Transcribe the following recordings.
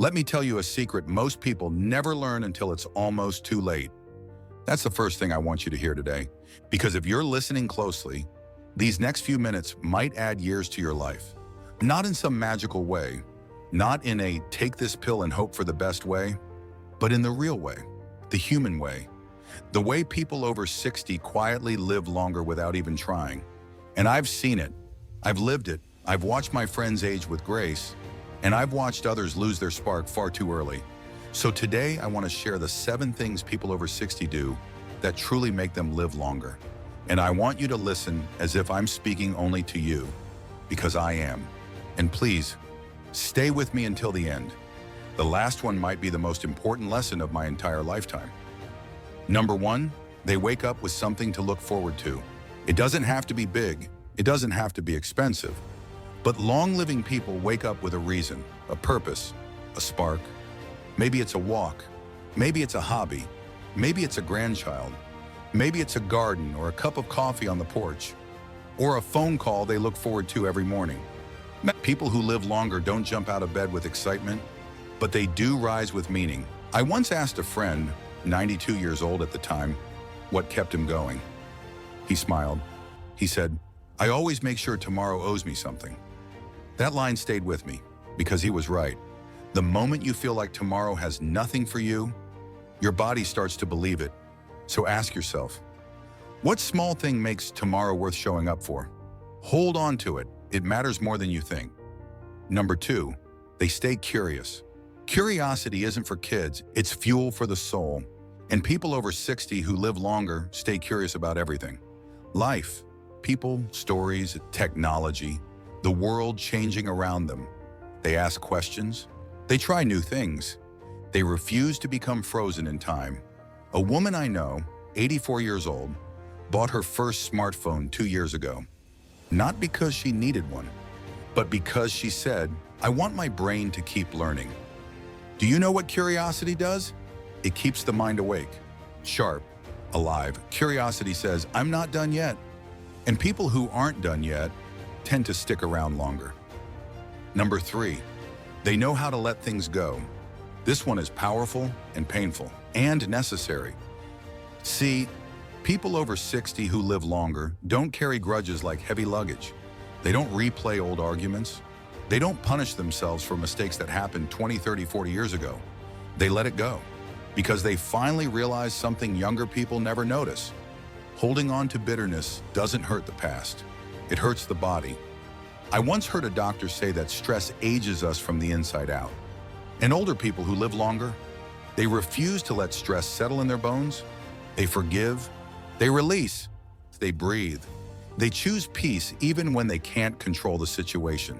Let me tell you a secret most people never learn until it's almost too late. That's the first thing I want you to hear today, because if you're listening closely, these next few minutes might add years to your life. Not in some magical way, not in a take this pill and hope for the best way, but in the real way, the human way, the way people over 60 quietly live longer without even trying. And I've seen it, I've lived it, I've watched my friends age with grace, and I've watched others lose their spark far too early. So today I want to share the 7 things people over 60 do that truly make them live longer. And I want you to listen as if I'm speaking only to you, because I am. And please, stay with me until the end. The last one might be the most important lesson of my entire lifetime. Number 1, they wake up with something to look forward to. It doesn't have to be big, it doesn't have to be expensive, but long-living people wake up with a reason, a purpose, a spark. Maybe it's a walk, maybe it's a hobby, maybe it's a grandchild, maybe it's a garden or a cup of coffee on the porch, or a phone call they look forward to every morning. People who live longer don't jump out of bed with excitement, but they do rise with meaning. I once asked a friend, 92 years old at the time, what kept him going. He smiled. He said, "I always make sure tomorrow owes me something." That line stayed with me because he was right. The moment you feel like tomorrow has nothing for you, your body starts to believe it. So ask yourself, what small thing makes tomorrow worth showing up for? Hold on to it. It matters more than you think. Number 2, they stay curious. Curiosity isn't for kids, it's fuel for the soul. And people over 60 who live longer stay curious about everything. Life, people, stories, technology, the world changing around them. They ask questions. They try new things. They refuse to become frozen in time. A woman I know, 84 years old, bought her first smartphone 2 years ago. Not because she needed one, but because she said, "I want my brain to keep learning." Do you know what curiosity does? It keeps the mind awake, sharp, alive. Curiosity says, "I'm not done yet." And people who aren't done yet tend to stick around longer. Number 3, they know how to let things go. This one is powerful and painful and necessary. See, people over 60 who live longer don't carry grudges like heavy luggage. They don't replay old arguments. They don't punish themselves for mistakes that happened 20, 30, 40 years ago. They let it go because they finally realize something younger people never notice. Holding on to bitterness doesn't hurt the past. It hurts the body. I once heard a doctor say that stress ages us from the inside out. And older people who live longer, they refuse to let stress settle in their bones. They forgive, they release, they breathe. They choose peace even when they can't control the situation.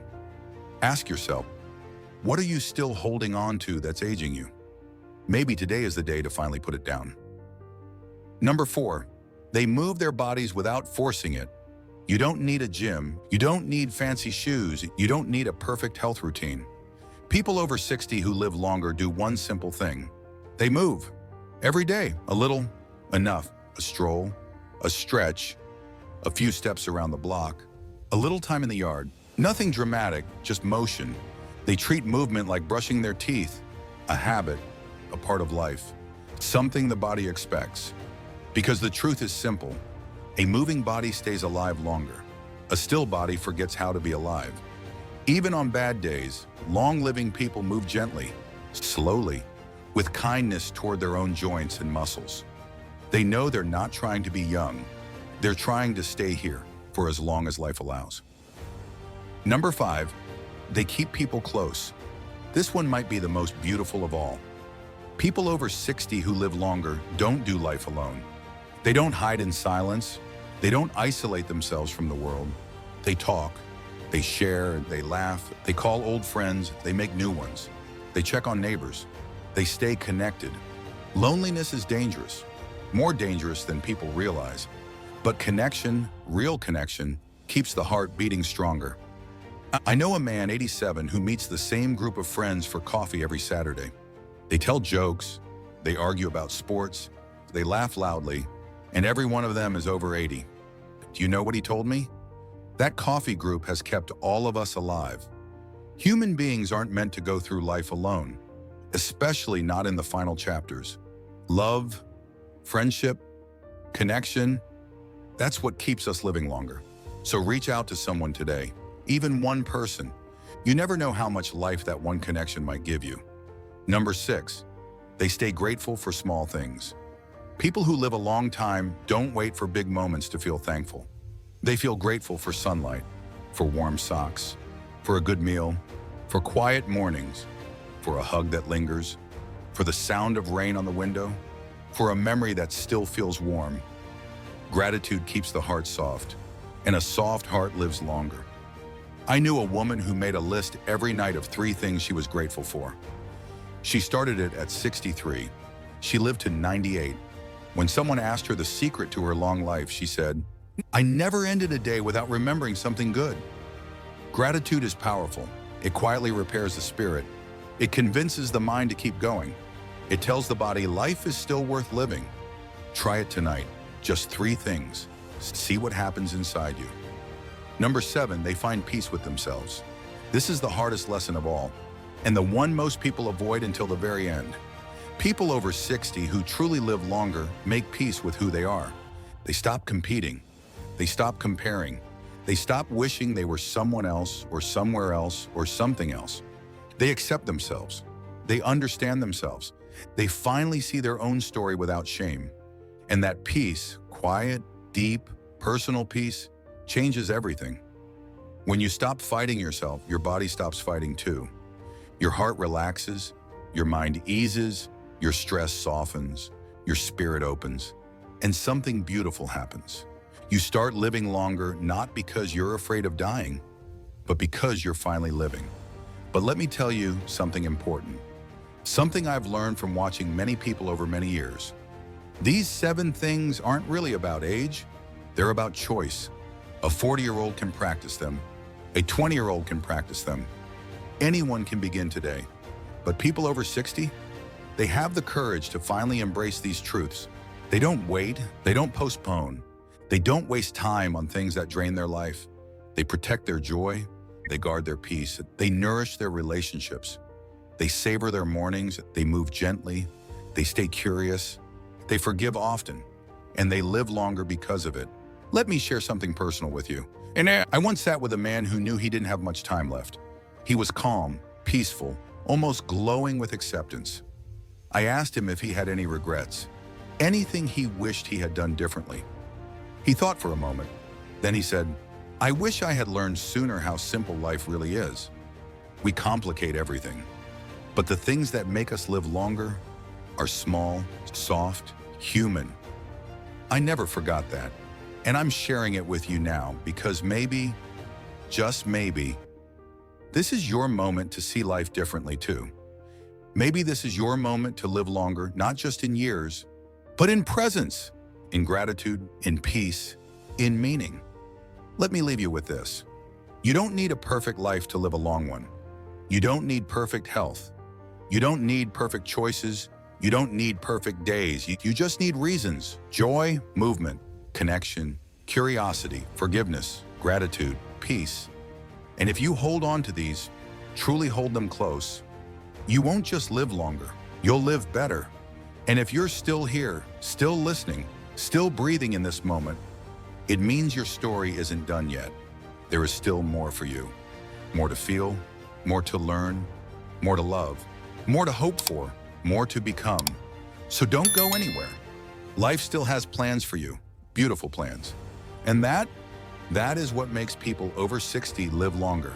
Ask yourself, what are you still holding on to that's aging you? Maybe today is the day to finally put it down. Number 4, they move their bodies without forcing it. You don't need a gym, you don't need fancy shoes, you don't need a perfect health routine. People over 60 who live longer do one simple thing. They move. Every day, a little, enough, a stroll, a stretch, a few steps around the block, a little time in the yard. Nothing dramatic, just motion. They treat movement like brushing their teeth, a habit, a part of life, something the body expects. Because the truth is simple. A moving body stays alive longer. A still body forgets how to be alive. Even on bad days, long-living people move gently, slowly, with kindness toward their own joints and muscles. They know they're not trying to be young. They're trying to stay here for as long as life allows. Number 5, they keep people close. This one might be the most beautiful of all. People over 60 who live longer don't do life alone. They don't hide in silence. They don't isolate themselves from the world. They talk, they share, they laugh, they call old friends, they make new ones. They check on neighbors. They stay connected. Loneliness is dangerous, more dangerous than people realize. But connection, real connection, keeps the heart beating stronger. I know a man, 87, who meets the same group of friends for coffee every Saturday. They tell jokes, they argue about sports, they laugh loudly, and every one of them is over 80. Do you know what he told me? That coffee group has kept all of us alive. Human beings aren't meant to go through life alone. especially not in the final chapters. Love, friendship, connection, that's what keeps us living longer. So reach out to someone today, even one person. You never know how much life that one connection might give you. Number 6, they stay grateful for small things. People who live a long time don't wait for big moments to feel thankful. They feel grateful for sunlight, for warm socks, for a good meal, for quiet mornings, for a hug that lingers, for the sound of rain on the window, for a memory that still feels warm. Gratitude keeps the heart soft, and a soft heart lives longer. I knew a woman who made a list every night of 3 things she was grateful for. She started it at 63. She lived to 98. When someone asked her the secret to her long life, she said, "I never ended a day without remembering something good." Gratitude is powerful. It quietly repairs the spirit. It convinces the mind to keep going. It tells the body life is still worth living. Try it tonight. Just 3 things. See what happens inside you. Number 7, they find peace with themselves. This is the hardest lesson of all, and the one most people avoid until the very end. People over 60 who truly live longer make peace with who they are. They stop competing. They stop comparing. They stop wishing they were someone else or somewhere else or something else. They accept themselves. They understand themselves. They finally see their own story without shame. And that peace, quiet, deep, personal peace, changes everything. When you stop fighting yourself, your body stops fighting too. Your heart relaxes, your mind eases, your stress softens, your spirit opens, and something beautiful happens. You start living longer not because you're afraid of dying, but because you're finally living. But let me tell you something important. Something I've learned from watching many people over many years. These 7 things aren't really about age, they're about choice. A 40-year-old can practice them. A 20-year-old can practice them. Anyone can begin today. But people over 60, they have the courage to finally embrace these truths. They don't wait, they don't postpone. They don't waste time on things that drain their life. They protect their joy, they guard their peace, they nourish their relationships. They savor their mornings, they move gently, they stay curious, they forgive often, and they live longer because of it. Let me share something personal with you. I once sat with a man who knew he didn't have much time left. He was calm, peaceful, almost glowing with acceptance. I asked him if he had any regrets, anything he wished he had done differently. He thought for a moment. Then he said, "I wish I had learned sooner how simple life really is. We complicate everything. But the things that make us live longer are small, soft, human." I never forgot that. And I'm sharing it with you now because maybe, just maybe, this is your moment to see life differently too. Maybe this is your moment to live longer, not just in years, but in presence, in gratitude, in peace, in meaning. Let me leave you with this. You don't need a perfect life to live a long one. You don't need perfect health. You don't need perfect choices. You don't need perfect days. You just need reasons, joy, movement, connection, curiosity, forgiveness, gratitude, peace. And if you hold on to these, truly hold them close, you won't just live longer, you'll live better. And if you're still here, still listening, still breathing in this moment, it means your story isn't done yet. There is still more for you. More to feel, more to learn, more to love, more to hope for, more to become. So don't go anywhere. Life still has plans for you, beautiful plans. And that is what makes people over 60 live longer.